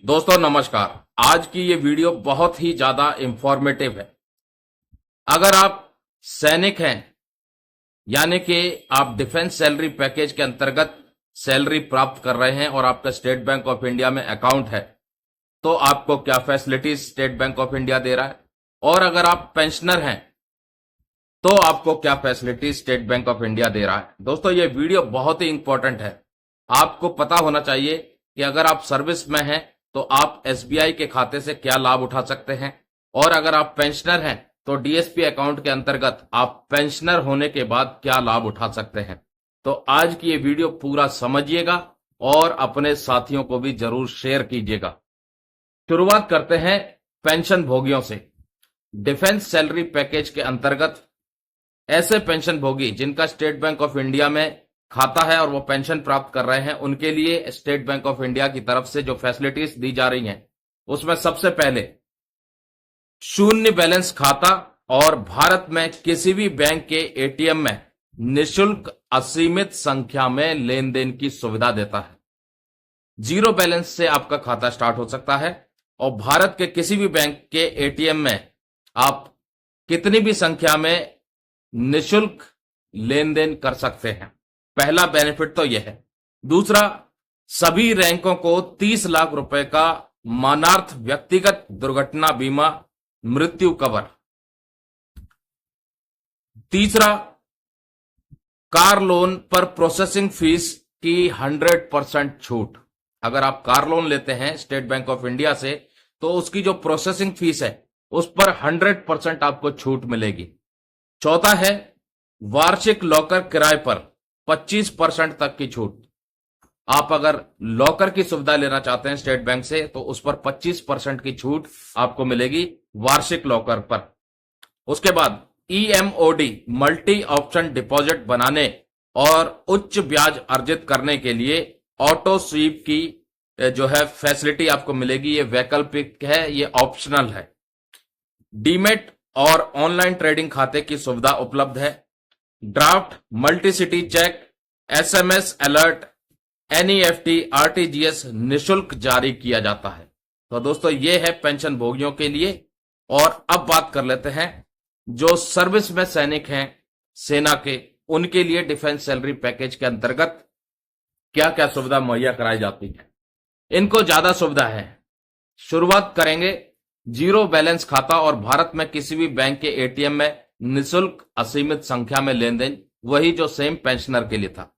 दोस्तों नमस्कार। आज की ये वीडियो बहुत ही ज्यादा इंफॉर्मेटिव है। अगर आप सैनिक हैं, यानी कि आप डिफेंस सैलरी पैकेज के अंतर्गत सैलरी प्राप्त कर रहे हैं और आपका स्टेट बैंक ऑफ इंडिया में अकाउंट है, तो आपको क्या facilities State Bank of India दे रहा है, और अगर आप पेंशनर हैं तो आपको क्या facilities State Bank of India दे रहा है। दोस्तों ये वीडियो बहुत ही इंपॉर्टेंट है। आपको पता होना चाहिए कि अगर आप सर्विस में हैं तो आप एसबीआई के खाते से क्या लाभ उठा सकते हैं, और अगर आप पेंशनर हैं तो डीएसपी अकाउंट के अंतर्गत आप पेंशनर होने के बाद क्या लाभ उठा सकते हैं। तो आज की ये वीडियो पूरा समझिएगा और अपने साथियों को भी जरूर शेयर कीजिएगा। शुरुआत करते हैं पेंशन भोगियों से। डिफेंस सैलरी पैकेज के अंतर्गत ऐसे पेंशन भोगी जिनका स्टेट बैंक ऑफ इंडिया में खाता है और वो पेंशन प्राप्त कर रहे हैं, उनके लिए स्टेट बैंक ऑफ इंडिया की तरफ से जो फैसिलिटीज दी जा रही हैं, उसमें सबसे पहले शून्य बैलेंस खाता और भारत में किसी भी बैंक के एटीएम में निशुल्क असीमित संख्या में लेन देन की सुविधा देता है। जीरो बैलेंस से आपका खाता स्टार्ट हो सकता है और भारत के किसी भी बैंक के एटीएम में आप कितनी भी संख्या में निशुल्क लेन देन कर सकते हैं। पहला बेनिफिट तो यह है। दूसरा, सभी रैंकों को 30 लाख रुपए का मानार्थ व्यक्तिगत दुर्घटना बीमा मृत्यु कवर। तीसरा, कार लोन पर प्रोसेसिंग फीस की 100% छूट। अगर आप कार लोन लेते हैं स्टेट बैंक ऑफ इंडिया से तो उसकी जो प्रोसेसिंग फीस है उस पर 100% आपको छूट मिलेगी। चौथा है, वार्षिक लॉकर किराए पर 25% तक की छूट। आप अगर लॉकर की सुविधा लेना चाहते हैं स्टेट बैंक से तो उस पर 25% की छूट आपको मिलेगी वार्षिक लॉकर पर। उसके बाद ईएमओडी मल्टी ऑप्शन डिपॉजिट बनाने और उच्च ब्याज अर्जित करने के लिए ऑटो स्वीप की जो है फैसिलिटी आपको मिलेगी। ये वैकल्पिक है, ये ऑप्शनल है। डीमेट और ऑनलाइन ट्रेडिंग खाते की सुविधा उपलब्ध है। Draft, multi city cheque, SMS alert, NEFT, RTGS निशुल्क जारी किया जाता है। तो दोस्तों ये है पेंशन भोगियों के लिए। और अब बात कर लेते हैं जो सर्विस में सैनिक हैं सेना के, उनके लिए डिफेंस सैलरी पैकेज के अंतर्गत क्या क्या सुविधा मुहैया कराई जाती है। इनको ज्यादा सुविधा है। शुरुआत करेंगे जीरो बैलेंस खाता और भारत में किसी भी बैंक के एटीएम में निशुल्क असीमित संख्या में लेन देन, वही जो सेम पेंशनर के लिए था।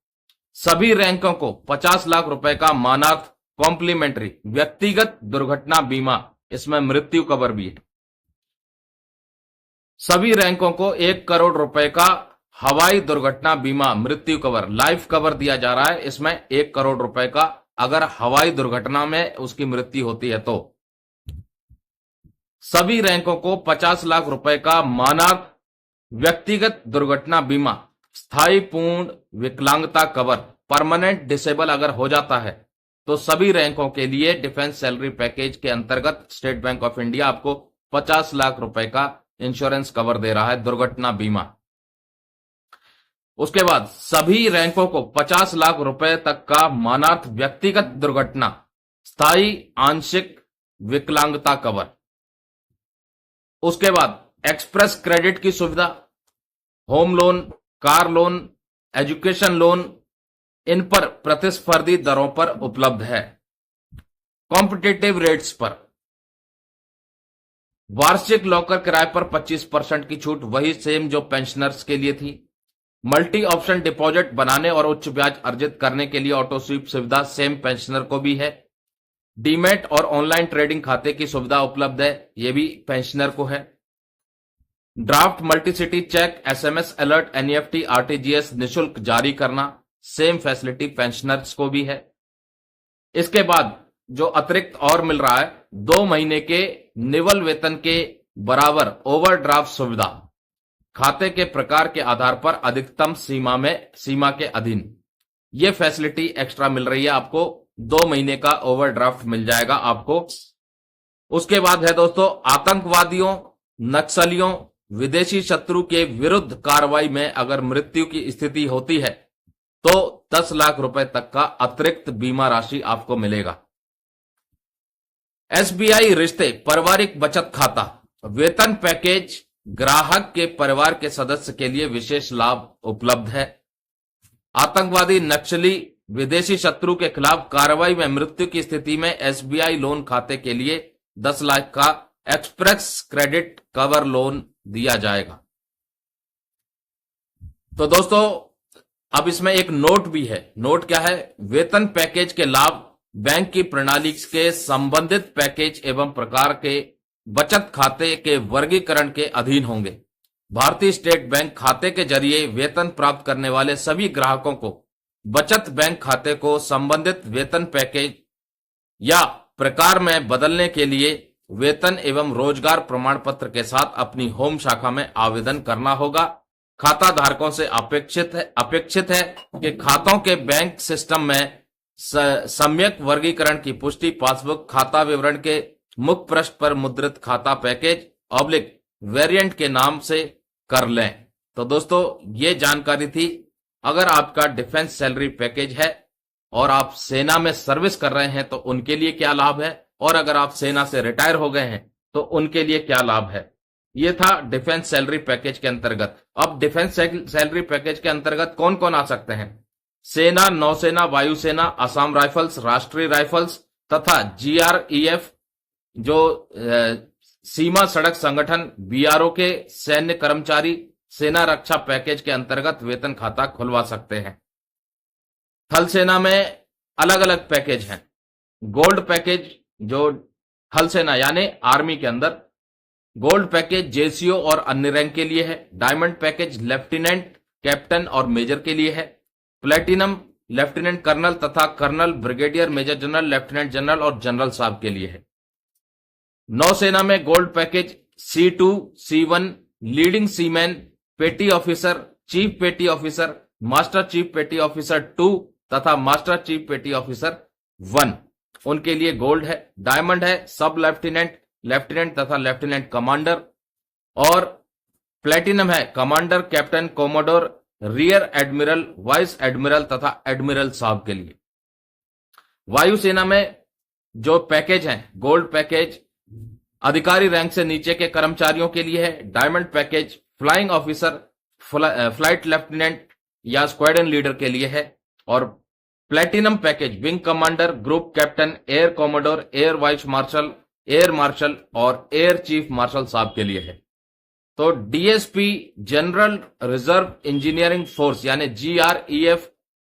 सभी रैंकों को 50 लाख रुपए का मानार्थ कॉम्प्लीमेंट्री व्यक्तिगत दुर्घटना बीमा, इसमें मृत्यु कवर भी है। सभी रैंकों को 1 करोड़ रुपए का हवाई दुर्घटना बीमा मृत्यु कवर, लाइफ कवर दिया जा रहा है। इसमें 1 करोड़ रुपए का अगर हवाई दुर्घटना में उसकी मृत्यु होती है तो। सभी रैंकों को 50 लाख रुपए का मानार्थ व्यक्तिगत दुर्घटना बीमा, स्थायी पूर्ण विकलांगता कवर, परमानेंट डिसेबल अगर हो जाता है तो सभी रैंकों के लिए डिफेंस सैलरी पैकेज के अंतर्गत स्टेट बैंक ऑफ इंडिया आपको 50 लाख रुपए का इंश्योरेंस कवर दे रहा है, दुर्घटना बीमा। उसके बाद सभी रैंकों को 50 लाख रुपए तक का मानार्थ व्यक्तिगत दुर्घटना स्थायी आंशिक विकलांगता कवर। उसके बाद एक्सप्रेस क्रेडिट की सुविधा, home loan, car loan, education loan, इन पर प्रतिस्पर्धी दरों पर उपलब्ध है। कॉम्पिटिटिव रेट्स पर वार्षिक लॉकर किराए पर 25% की छूट, वही सेम जो पेंशनर्स के लिए थी। मल्टी ऑप्शन डिपॉजिट बनाने और उच्च ब्याज अर्जित करने के लिए ऑटो स्वीप सुविधा सेम पेंशनर को भी है। डीमेट और ऑनलाइन ट्रेडिंग खाते की सुविधा उपलब्ध है, यह भी पेंशनर को है। Draft, multi city cheque, SMS alert, NEFT, RTGS निशुल्क जारी करना, सेम फैसिलिटी पेंशनर्स को भी है। इसके बाद जो अतिरिक्त और मिल रहा है, 2 महीने के निवल वेतन के बराबर ओवरड्राफ्ट सुविधा, खाते के प्रकार के आधार पर अधिकतम सीमा के अधीन। यह फैसिलिटी एक्स्ट्रा मिल रही है आपको। 2 महीने का ओवरड्राफ्ट मिल जाएगा आपको। उसके बाद है दोस्तों आतंकवादियों, नक्सलियों, विदेशी शत्रु के विरुद्ध कार्रवाई में अगर मृत्यु की स्थिति होती है तो 10 लाख रुपए तक का अतिरिक्त बीमा राशि आपको मिलेगा। एसबीआई रिश्ते पारिवारिक बचत खाता वेतन पैकेज ग्राहक के परिवार के सदस्य के लिए विशेष लाभ उपलब्ध है। आतंकवादी, नक्सली, विदेशी शत्रु के खिलाफ कार्रवाई में मृत्यु की स्थिति में एसबीआई लोन खाते के लिए 10 लाख का एक्सप्रेस क्रेडिट कवर लोन दिया जाएगा। तो दोस्तों अब इसमें एक नोट भी है। नोट क्या है? वेतन पैकेज के लाभ बैंक की प्रणाली के संबंधित पैकेज एवं प्रकार के बचत खाते के वर्गीकरण के अधीन होंगे। भारतीय स्टेट बैंक खाते के जरिए वेतन प्राप्त करने वाले सभी ग्राहकों को बचत बैंक खाते को संबंधित वेतन पैकेज या प्रकार में बदलने के लिए वेतन एवं रोजगार प्रमाण पत्र के साथ अपनी होम शाखा में आवेदन करना होगा। खाता धारकों से अपेक्षित है कि खातों के बैंक सिस्टम में सम्यक वर्गीकरण की पुष्टि पासबुक खाता विवरण के मुख्य पृष्ठ पर मुद्रित खाता पैकेज वेरिएंट के नाम से कर लें। तो दोस्तों ये जानकारी थी। अगर आपका डिफेंस सैलरी पैकेज है और आप सेना में सर्विस कर रहे हैं तो उनके लिए क्या लाभ है, और अगर आप सेना से रिटायर हो गए हैं तो उनके लिए क्या लाभ है। ये था डिफेंस सैलरी पैकेज के अंतर्गत। अब डिफेंस सैलरी पैकेज के अंतर्गत कौन कौन आ सकते हैं? सेना, नौसेना, वायुसेना, असम राइफल्स, राष्ट्रीय राइफल्स तथा जीआरईएफ जो सीमा सड़क संगठन बीआरओ के सैन्य कर्मचारी सेना रक्षा पैकेज के अंतर्गत वेतन खाता खुलवा सकते हैं। थल सेना में अलग अलग पैकेज हैं। गोल्ड पैकेज जो थल सेना यानी आर्मी के अंदर, गोल्ड पैकेज जेसीओ और अन्य रैंक के लिए है। डायमंड पैकेज लेफ्टिनेंट, कैप्टन और मेजर के लिए है। प्लेटिनम लेफ्टिनेंट कर्नल तथा colonel, brigadier, major general, lieutenant general और जनरल साहब के लिए है। नौसेना में gold package C2, C1, leading seaman, petty officer, chief petty officer, master chief petty officer 2 तथा मास्टर चीफ पेटी ऑफिसर 1, उनके लिए गोल्ड है। डायमंड है सब लेफ्टिनेंट, लेफ्टिनेंट तथा लेफ्टिनेंट कमांडर, और प्लेटिनम है commander, captain, commodore, rear admiral, vice admiral तथा एडमिरल साहब के लिए। वायुसेना में जो पैकेज है गोल्ड पैकेज अधिकारी रैंक से नीचे के कर्मचारियों के लिए है। Diamond package flying officer, flight lieutenant या स्क्वाड्रन लीडर के लिए है। और platinum package wing commander, group captain, air commodore, air vice marshal, air marshal और एयर चीफ मार्शल साहब के लिए है। तो DSP general reserve engineering force यानी जीआरईएफ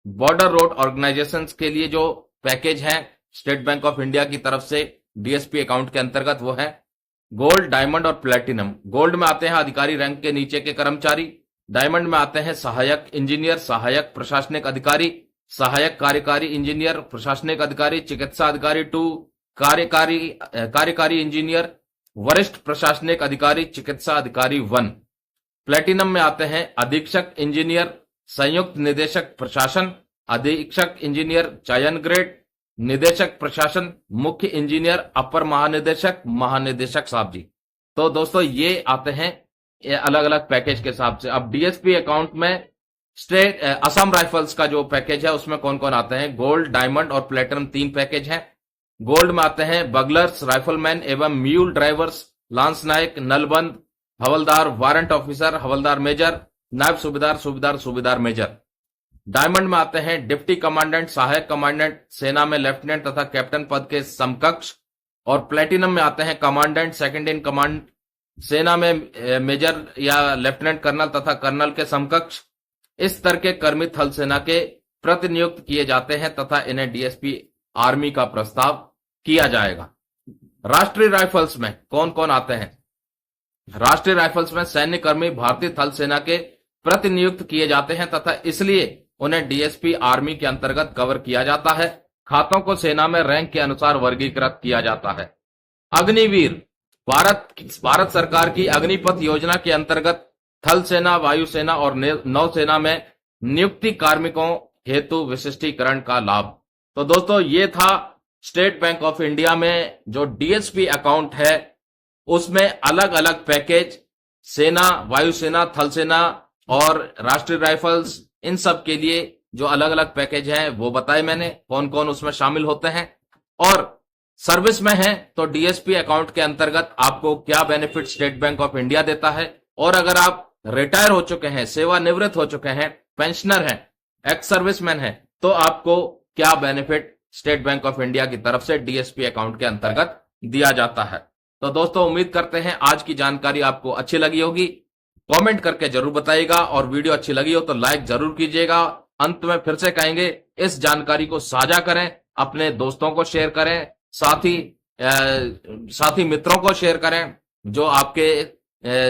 बॉर्डर रोड ऑर्गेनाइजेशन के लिए जो पैकेज है स्टेट बैंक ऑफ इंडिया की तरफ से डीएसपी अकाउंट के अंतर्गत, वो है गोल्ड, डायमंड और प्लेटिनम। गोल्ड में आते हैं अधिकारी रैंक के नीचे के कर्मचारी, डायमंड में आते हैं सहायक इंजीनियर, सहायक प्रशासनिक अधिकारी, सहायक कार्यकारी इंजीनियर, प्रशासनिक अधिकारी, चिकित्सा अधिकारी 2, कार्यकारी इंजीनियर, वरिष्ठ प्रशासनिक अधिकारी, चिकित्सा अधिकारी 1। प्लेटिनम में आते हैं अधीक्षक इंजीनियर, संयुक्त निदेशक प्रशासन, अधीक्षक इंजीनियर चयन ग्रेड, निदेशक प्रशासन, मुख्य इंजीनियर, अपर महानिदेशक, महानिदेशक साहब जी। तो दोस्तों ये आते हैं अलग अलग पैकेज के हिसाब से। अब डीएसपी अकाउंट में स्टेट असम राइफल्स का जो पैकेज है उसमें कौन कौन आते हैं? गोल्ड, डायमंड और प्लेटिनम 3 पैकेज हैं। गोल्ड में आते हैं बगलर्स, राइफलमैन एवं म्यूल ड्राइवर्स, लांस नायक, नलबंद, हवलदार, वारंट ऑफिसर, हवलदार मेजर, नायब सूबेदार, सूबेदार, सूबेदार मेजर। डायमंड में आते हैं डिप्टी कमांडेंट, सहायक कमांडेंट, सेना में लेफ्टिनेंट तथा कैप्टन पद के समकक्ष। और प्लेटिनम में आते हैं कमांडेंट, सेकंड इन कमांड, सेना में मेजर या लेफ्टिनेंट कर्नल तथा कर्नल के समकक्ष। इस स्तर के कर्मी थल सेना के प्रतिनियुक्त किए जाते हैं तथा इन्हें डीएसपी आर्मी का प्रस्ताव किया जाएगा। राष्ट्रीय राइफल्स में कौन कौन आते हैं? राष्ट्रीय राइफल्स में सैन्य कर्मी भारतीय थल सेना के प्रतिनियुक्त किए जाते हैं तथा इसलिए उन्हें डीएसपी आर्मी के अंतर्गत कवर किया जाता है। खातों को सेना में रैंक के अनुसार वर्गीकृत किया जाता है। अग्निवीर भारत सरकार की अग्निपथ योजना के अंतर्गत थल सेना, वायुसेना और नौसेना में नियुक्ति कार्मिकों हेतु विशिष्टीकरण का लाभ। तो दोस्तों ये था स्टेट बैंक ऑफ इंडिया में जो डीएसपी अकाउंट है उसमें अलग अलग पैकेज सेना, वायुसेना, थल सेना और राष्ट्रीय राइफल्स, इन सब के लिए जो अलग अलग पैकेज हैं वो बताए मैंने, कौन कौन उसमें शामिल होते हैं। और सर्विस में हैं तो डीएसपी अकाउंट के अंतर्गत आपको क्या benefit state Bank of India देता है, और अगर आप रिटायर हो चुके हैं, सेवानिवृत्त हो चुके हैं, पेंशनर हैं, एक्स सर्विसमैन हैं, तो आपको क्या benefit state Bank of India की तरफ से डीएसपी अकाउंट के अंतर्गत दिया जाता है। तो दोस्तों उम्मीद करते हैं आज की जानकारी आपको अच्छी लगी होगी। कमेंट करके जरूर बताइएगा, और वीडियो अच्छी लगी हो तो लाइक जरूर कीजिएगा। अंत में फिर से कहेंगे, इस जानकारी को साझा करें, अपने दोस्तों को शेयर करें, साथी मित्रों को शेयर करें, जो आपके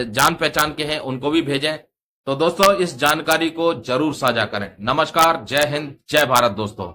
जान पहचान के हैं उनको भी भेजें। तो दोस्तों इस जानकारी को जरूर साझा करें। नमस्कार, जय हिंद, जय भारत दोस्तों।